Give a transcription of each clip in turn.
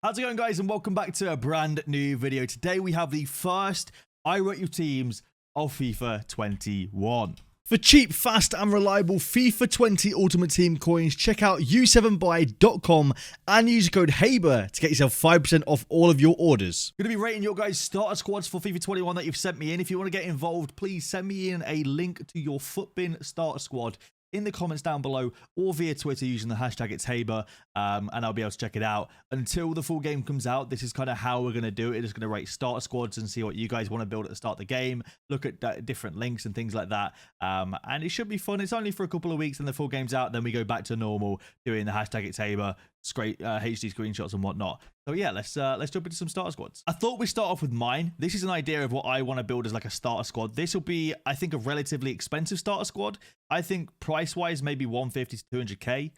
How's it going, guys, and welcome back to a brand new video. Today we have the first I Rate Your Teams of FIFA 21. For cheap, fast and reliable FIFA 20 Ultimate Team coins, check out u7buy.com and use code HABER to get yourself 5% off all of your orders. I'm going to be rating your guys' starter squads for FIFA 21 that you've sent me in. If you want to get involved, please send me in a link to your Footbin starter squad in the comments down below or via Twitter using the hashtag Itshaber, and I'll be able to check it out. Until the full game comes out, this is kind of how we're going to do it. It's going to rate starter squads and see what you guys want to build at the start of the game, look at different links and things like that, and it should be fun. It's only for a couple of weeks and the full game's out, then we go back to normal doing the hashtag Itshaber, great HD screenshots and whatnot. So yeah, let's jump into some starter squads. I thought we'd start off with mine. This is an idea of what I want to build as like a starter squad. This will be, I think, a relatively expensive starter squad. I think price-wise, maybe 150 to 200k.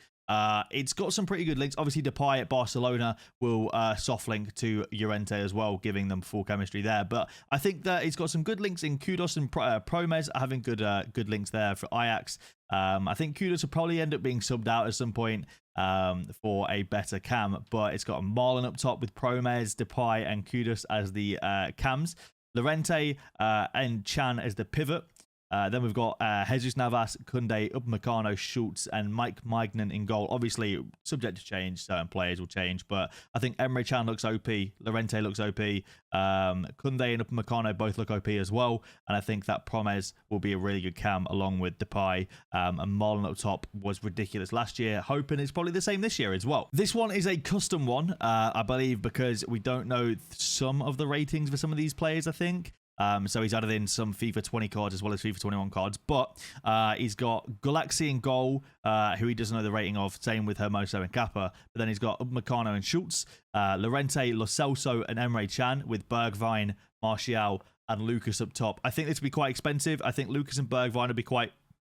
It's got some pretty good links. Obviously, Depay at Barcelona will soft link to Llorente as well, giving them full chemistry there. But I think that it's got some good links in Kudos and Promes, having good links there for Ajax. I think Kudos will probably end up being subbed out at some point for a better cam, but it's got a Marlon up top with Promes, Depay, and Kudos as the cams. Llorente and Chan as the pivot. Then we've got Jesus Navas, Koundé, Upamecano, Schultz, and Mike Maignan in goal. Obviously, subject to change. Certain players will change, but I think Emre Can looks OP. Llorente looks OP. Koundé and Upamecano both look OP as well. And I think that Promes will be a really good cam along with Depay. And Marlon up top was ridiculous last year. Hoping it's probably the same this year as well. This one is a custom one, I believe, because we don't know some of the ratings for some of these players, I think. So he's added in some FIFA 20 cards as well as FIFA 21 cards. But he's got Galaxy in goal, who he doesn't know the rating of. Same with Hermoso and Kappa. But then he's got Upamecano and Schultz, Llorente, Lo Celso, and Emre Can with Bergwijn, Martial, and Lucas up top. I think this will be quite expensive. I think Lucas and Bergwijn will be quite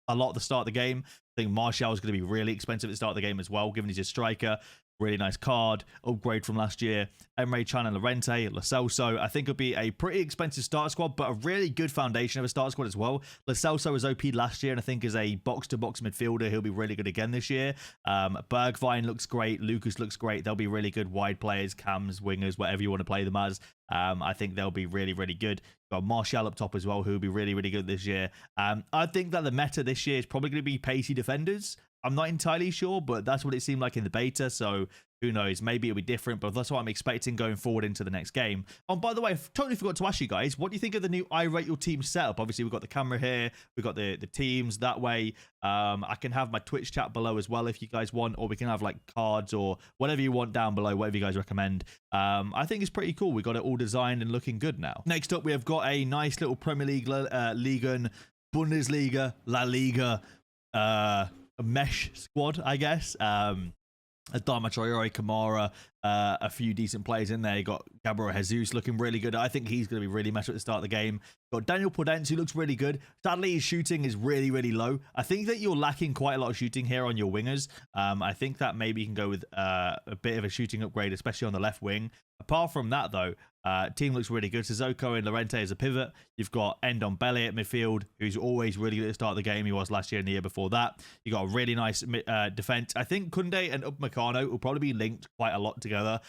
a lot at the start of the game. I think Martial is going to be really expensive at the start of the game as well, given he's a striker. Really nice card, upgrade from last year. Emre Can and Llorente, Lo Celso. I think it'll be a pretty expensive starter squad, but a really good foundation of a starter squad as well. Lo Celso was OP last year, and I think as a box-to-box midfielder, he'll be really good again this year. Bergwijn looks great. Lucas looks great. They'll be really good wide players, cams, wingers, whatever you want to play them as. I think they'll be really, really good. Got Martial up top as well, who will be really, really good this year. I think that the meta this year is probably going to be pacey defenders. I'm not entirely sure, but that's what it seemed like in the beta, so who knows? Maybe it'll be different, but that's what I'm expecting going forward into the next game. Oh, by the way, I totally forgot to ask you guys, what do you think of the new I Rate Your Team setup? Obviously, we've got the camera here, we've got the teams that way. I can have my Twitch chat below as well if you guys want, or we can have like cards or whatever you want down below, whatever you guys recommend. I think it's pretty cool. We got it all designed and looking good now. Next up, we have got a nice little Premier League, Liga, Bundesliga, La Liga, a mesh squad, I guess. Adama Traore, Kamara, a few decent players in there. You got Gabriel Jesus looking really good. I think he's going to be really messed at the start of the game. Got Daniel Podence, who looks really good. Sadly, his shooting is really, really low. I think that you're lacking quite a lot of shooting here on your wingers. I think that maybe you can go with a bit of a shooting upgrade, especially on the left wing. Apart from that, though, team looks really good. Sissoko and Llorente as a pivot. You've got Ndombele at midfield, who's always really good at the start of the game. He was last year and the year before that. You got a really nice defense. I think Koundé and Upamecano will probably be linked quite a lot together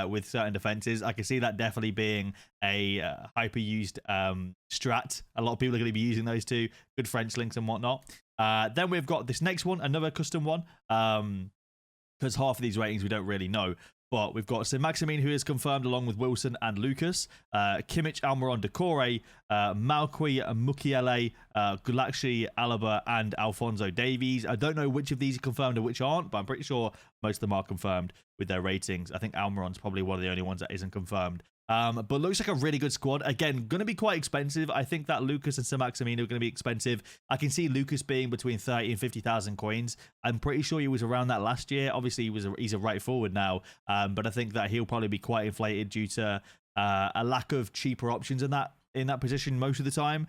with certain defenses. I can see that definitely being a hyper-used strat. A lot of people are going to be using those two. Good French links and whatnot. Then we've got this next one, another custom one, because half of these ratings we don't really know. But we've got Saint-Maximin, who is confirmed along with Wilson and Lucas, Kimmich, Almiron, Decore, Malqui, Mukiele, Gulaxi, Alaba, and Alphonso Davies. I don't know which of these are confirmed and which aren't, but I'm pretty sure most of them are confirmed with their ratings. I think Almiron's probably one of the only ones that isn't confirmed. But looks like a really good squad. Again, going to be quite expensive. I think that Lucas and Saint-Maximin are going to be expensive. I can see Lucas being between 30 and 50,000 coins. I'm pretty sure he was around that last year. Obviously, he's a right forward now. But I think that he'll probably be quite inflated due to a lack of cheaper options in that position most of the time.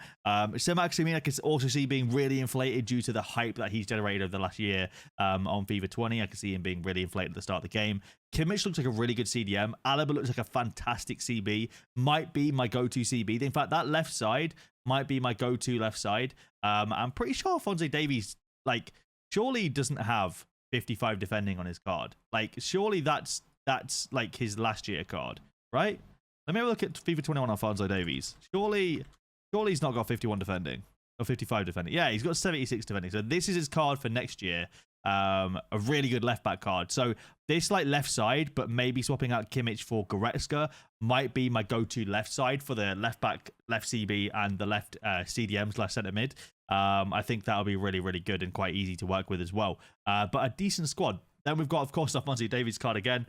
Saint-Maximin I can also see being really inflated due to the hype that he's generated over the last year on FIFA 20. I can see him being really inflated at the start of the game. Kimmich looks like a really good CDM. Alaba looks like a fantastic CB. Might be my go-to CB. In fact, that left side might be my go-to left side. I'm pretty sure Alphonso Davies, like, surely doesn't have 55 defending on his card. Like, surely that that's like his last year card, right? Let me have a look at FIFA 21 Alphonso Davies. Surely he's not got 51 defending or 55 defending. Yeah, he's got 76 defending. So this is his card for next year. A really good left back card. So this like left side, but maybe swapping out Kimmich for Goretzka might be my go-to left side for the left back, left CB, and the left CDM / centre mid. I think that'll be really, really good and quite easy to work with as well. But a decent squad. Then we've got, of course, Alphonso Davies card again.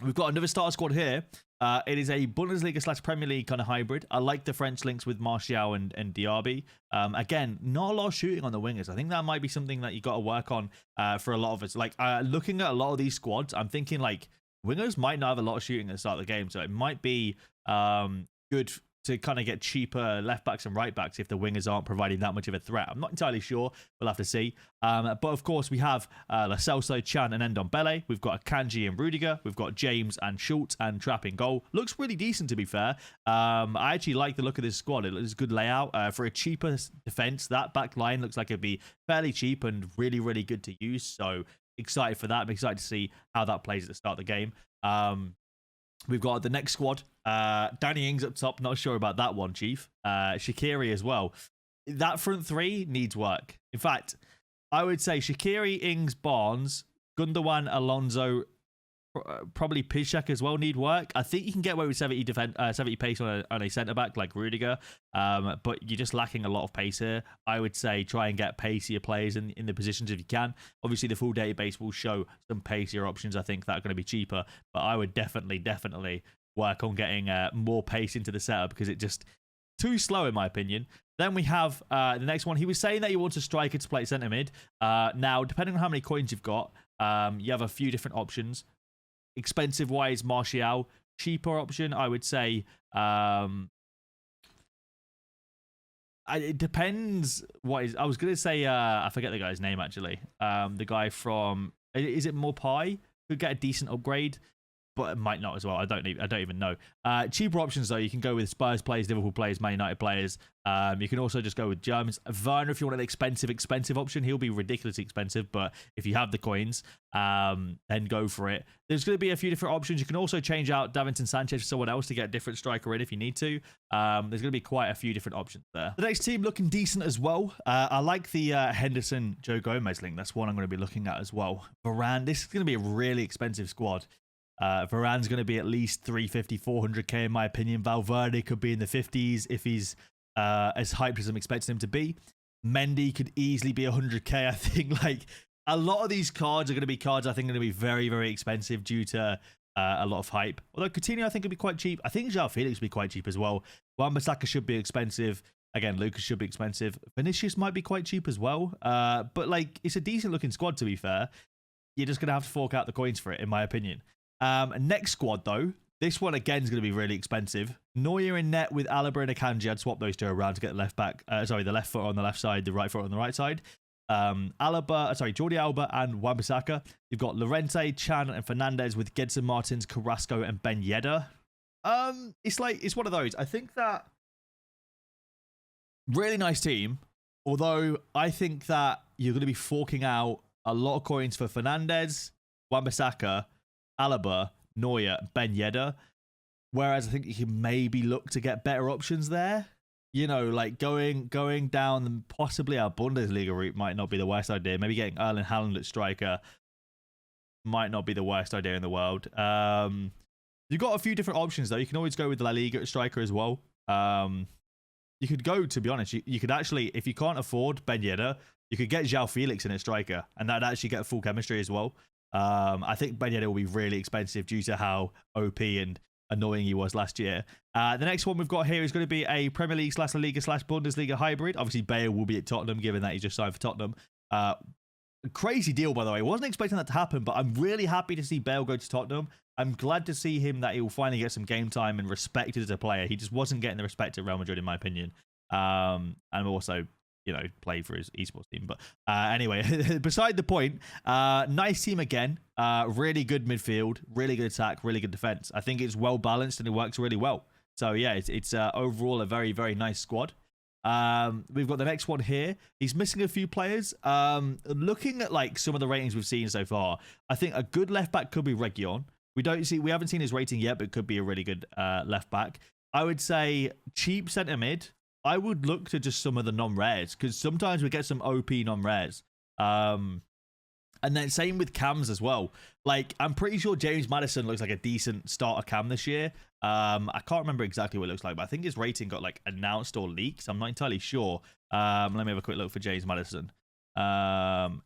We've got another starter squad here. It is a Bundesliga / Premier League kind of hybrid. I like the French links with Martial and Diaby. Again, not a lot of shooting on the wingers. I think that might be something that you got to work on for a lot of us. Like looking at a lot of these squads, I'm thinking like wingers might not have a lot of shooting at the start of the game, so it might be good to kind of get cheaper left backs and right backs if the wingers aren't providing that much of a threat. I'm not entirely sure. We'll have to see. But of course, we have Lo Celso, Chan, and Ndombele. We've got Akanji and Rudiger. We've got James and Schultz and Trapp in goal. Looks really decent, to be fair. I actually like the look of this squad. It looks a good layout. For a cheaper defense, that back line looks like it'd be fairly cheap and really, really good to use. So excited for that. I'm excited to see how that plays at the start of the game. We've got the next squad. Danny Ings up top. Not sure about that one, Chief. Shaqiri as well. That front three needs work. In fact, I would say Shaqiri, Ings, Barnes, Gundogan, Alonso, probably Piszczek as well need work. I think you can get away with 70 pace on a centre-back like Rudiger, but you're just lacking a lot of pace here. I would say try and get pacier players in the positions if you can. Obviously, the full database will show some pacier options, I think, that are going to be cheaper, but I would definitely work on getting more pace into the setup because it's just too slow, in my opinion. Then we have the next one. He was saying that he wants a striker to play centre mid. Now, depending on how many coins you've got, you have a few different options. Expensive wise, Martial. Cheaper option, I would say. It depends. What is? I was gonna say. I forget the guy's name actually. The guy from. Is it Morpai? Could get a decent upgrade, but it might not as well. I don't even know. Cheaper options though, you can go with Spurs players, Liverpool players, Man United players. You can also just go with Germans. Werner, if you want an expensive option, he'll be ridiculously expensive. But if you have the coins, then go for it. There's going to be a few different options. You can also change out Davinson Sanchez for someone else to get a different striker in if you need to. There's going to be quite a few different options there. The next team looking decent as well. I like the Henderson, Joe Gomez link. That's one I'm going to be looking at as well. Varane, this is going to be a really expensive squad. Varane's going to be at least 350, 400k in my opinion. Valverde could be in the 50s if he's as hyped as I'm expecting him to be. Mendy could easily be 100k. I think like a lot of these cards are going to be cards I think are going to be very, very expensive due to a lot of hype. Although Coutinho I think could be quite cheap. I think João Felix will be quite cheap as well. Wan-Bissaka should be expensive. Again, Lucas should be expensive. Vinicius might be quite cheap as well. But like it's a decent looking squad to be fair. You're just going to have to fork out the coins for it in my opinion. Next squad though, this one again is going to be really expensive. Neuer in net with Alaba and Akanji. I'd swap those two around to get the left back. The left foot on the left side, the right foot on the right side. Jordi Alba and Wan-Bissaka. You've got Llorente, Chan, and Fernandez with Gedson Martins, Carrasco, and Ben Yedder. It's one of those. I think that really nice team. Although I think that you're going to be forking out a lot of coins for Fernandez, Wan-Bissaka, Alaba, Neuer, Ben Yedder. Whereas I think you can maybe look to get better options there. You know, like going down possibly our Bundesliga route might not be the worst idea. Maybe getting Erling Haaland at striker might not be the worst idea in the world. You've got a few different options though. You can always go with La Liga at striker as well. You could go, to be honest, you could actually, if you can't afford Ben Yedder, you could get João Felix in at striker and that'd actually get full chemistry as well. I think Ben Yedder will be really expensive due to how OP and annoying he was last year. The next one we've got here is going to be a Premier League / La Liga / Bundesliga hybrid. Obviously, Bale will be at Tottenham, given that he just signed for Tottenham. Crazy deal, by the way. I wasn't expecting that to happen, but I'm really happy to see Bale go to Tottenham. I'm glad to see him that he will finally get some game time and respected as a player. He just wasn't getting the respect at Real Madrid, in my opinion. And also, you know, play for his esports team. But anyway, beside the point, nice team again. Really good midfield, really good attack, really good defense. I think it's well balanced and it works really well. So yeah, it's overall a very, very nice squad. We've got the next one here. He's missing a few players. Looking at like some of the ratings we've seen so far, I think a good left back could be Region. We haven't seen his rating yet, but could be a really good left back. I would say cheap centre mid. I would look to just some of the non-rares because sometimes we get some OP non-rares. And then same with cams as well. Like, I'm pretty sure James Maddison looks like a decent starter cam this year. I can't remember exactly what it looks like, but I think his rating got like announced or leaked. So I'm not entirely sure. Let me have a quick look for James Maddison.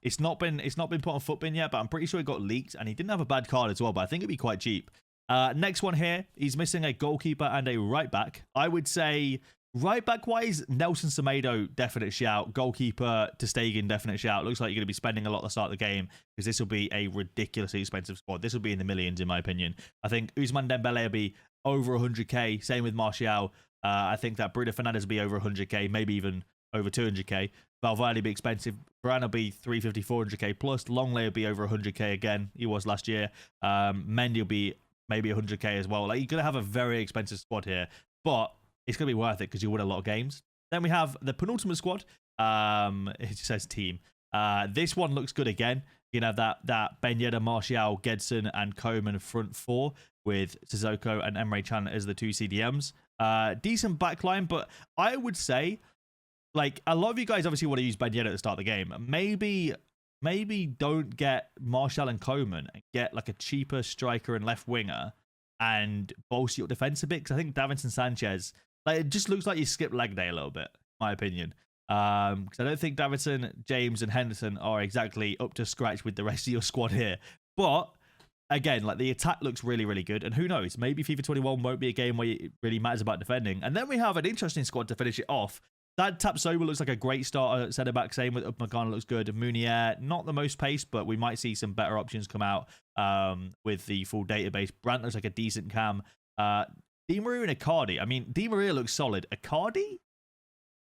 It's not been put on Footbin yet, but I'm pretty sure it got leaked, and he didn't have a bad card as well. But I think it'd be quite cheap. Next one here, he's missing a goalkeeper and a right back. I would say right back wise, Nelson Semedo, definite shout. Goalkeeper ter Stegen, definite shout. Looks like you're going to be spending a lot at the start of the game because this will be a ridiculously expensive squad. This will be in the millions, in my opinion. I think Ousmane Dembele will be over 100k. Same with Martial. I think that Bruno Fernandes will be over 100k, maybe even over 200k. Valverde will be expensive. Varane will be 350, 400k plus. Longley will be over 100k again. He was last year. Mendy will be maybe 100k as well. Like, you're going to have a very expensive squad here, but it's going to be worth it because you win a lot of games. Then we have the penultimate squad. It just says team. This one looks good again. You can have that Ben Yedder, Martial, Gedson, and Koeman front four with Sissoko and Emre Can as the two CDMs. Decent backline, but I would say, like, a lot of you guys obviously want to use Ben Yedder at the start of the game. Maybe don't get Martial and Koeman and get like a cheaper striker and left winger and bolster your defense a bit. Because I think Davinson Sanchez, like, it just looks like you skipped leg day a little bit, in my opinion. Because I don't think Davidson, James, and Henderson are exactly up to scratch with the rest of your squad here. But again, like, the attack looks really, really good. And who knows, maybe FIFA 21 won't be a game where it really matters about defending. And then we have an interesting squad to finish it off. That Tapsoba looks like a great starter centre back. Same with Upamecano, looks good. Mounier, not the most pace, but we might see some better options come out with the full database. Brandt looks like a decent cam. Di Maria and Icardi. I mean, Di Maria looks solid. Icardi?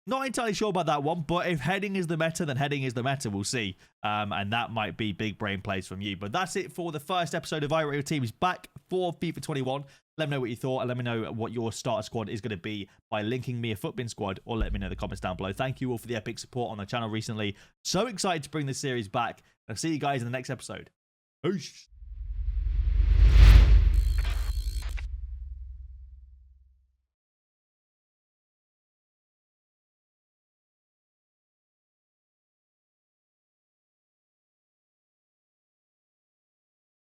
Not entirely sure about that one, but if heading is the meta, then heading is the meta. We'll see. And that might be big brain plays from you. But that's it for the first episode of I Rate Your Teams back for FIFA 21. Let me know what you thought, and let me know what your starter squad is going to be by linking me a Footbin squad, or let me know in the comments down below. Thank you all for the epic support on the channel recently. So excited to bring this series back. I'll see you guys in the next episode. Peace.